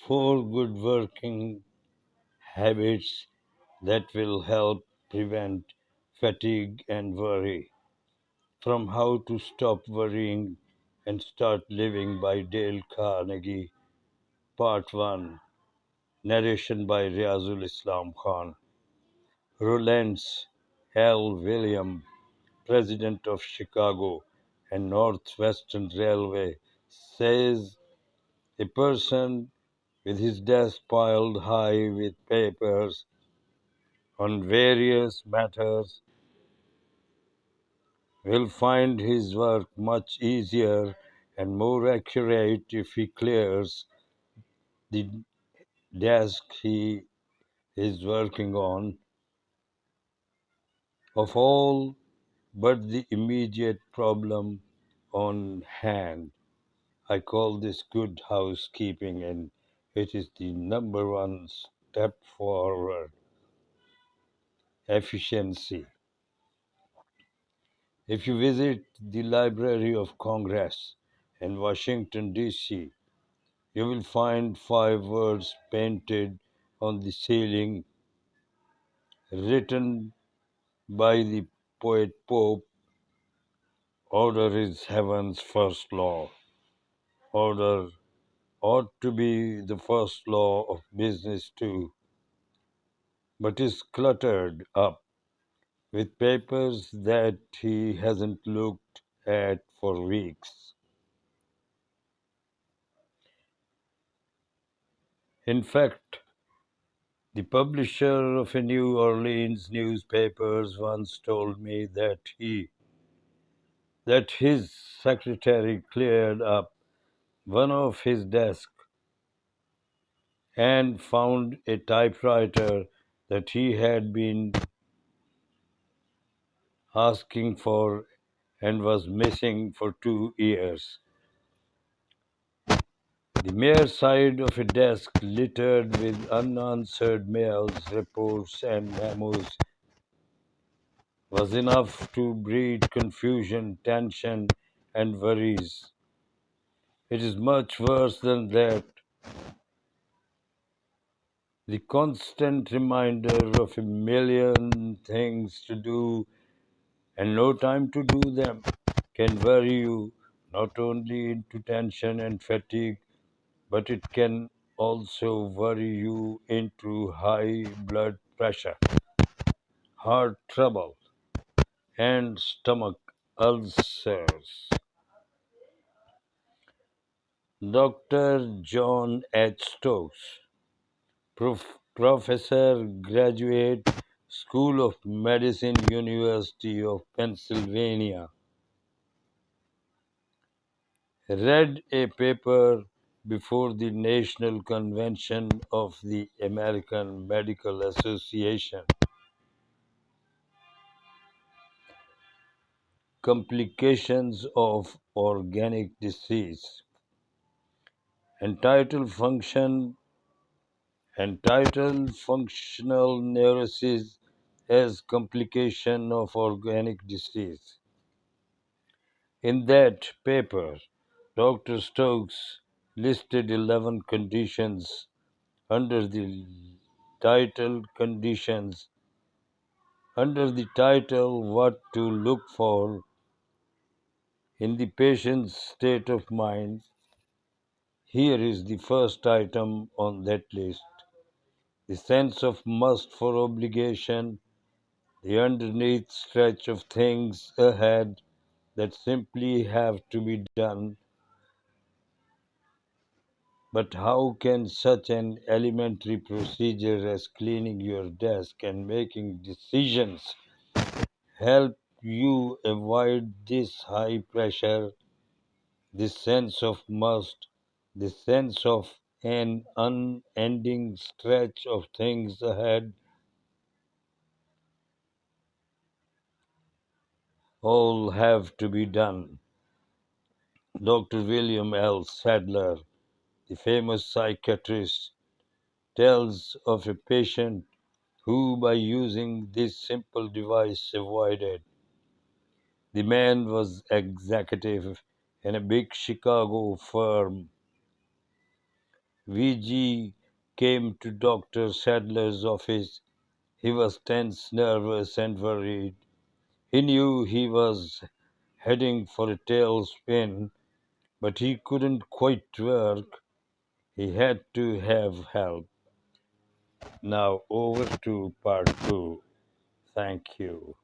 4 good working habits that will help prevent fatigue and worry. From How to Stop Worrying and Start Living by Dale Carnegie, Part 1. Narration by Riazul Islam Khan. Rowlands L. William, president of Chicago and Northwestern Railway, says a person with his desk piled high with papers on various matters will find his work much easier and more accurate if he clears the desk he is working on of all but the immediate problem on hand. I call this good housekeeping, and it is the number one step forward efficiency. If you visit the Library of Congress in Washington, D.C., you will find 5 words painted on the ceiling, written by the poet Pope. Order is heaven's first law. Order ought to be the first law of business too, but is cluttered up with papers that he hasn't looked at for weeks. In fact, the publisher of a New Orleans newspaper once told me that his secretary cleared up one of his desks and found a typewriter that he had been asking for and was missing for 2 years. The mere sight of a desk littered with unanswered mails, reports, and memos was enough to breed confusion, tension, and worries. It is much worse than that. The constant reminder of a million things to do and no time to do them can worry you not only into tension and fatigue, but it can also worry you into high blood pressure, heart trouble, and stomach ulcers. Dr. John H. Stokes, Professor, Graduate School of Medicine, University of Pennsylvania, read a paper before the National Convention of the American Medical Association, Complications of Organic Disease, entitled Function entitled Functional Neurosis as Complication of Organic Disease. In that paper, Dr. Stokes listed 11 conditions under the conditions under the title What to Look For in the Patient's State of Mind. Here is the first item on that list: the sense of must for obligation, the underneath stretch of things ahead that simply have to be done. But how can such an elementary procedure as cleaning your desk and making decisions help you avoid this high pressure, this sense of must, this sense of an unending stretch of things ahead? All have to be done. Dr. William L. Sadler, the famous psychiatrist, tells of a patient who, by using this simple device, avoided. The man was executive in a big Chicago firm. VG came to Dr. Sadler's office. He was tense, nervous, and worried. He knew he was heading for a tailspin, but he couldn't quite work. He had to have help. Now over to part two. Thank you.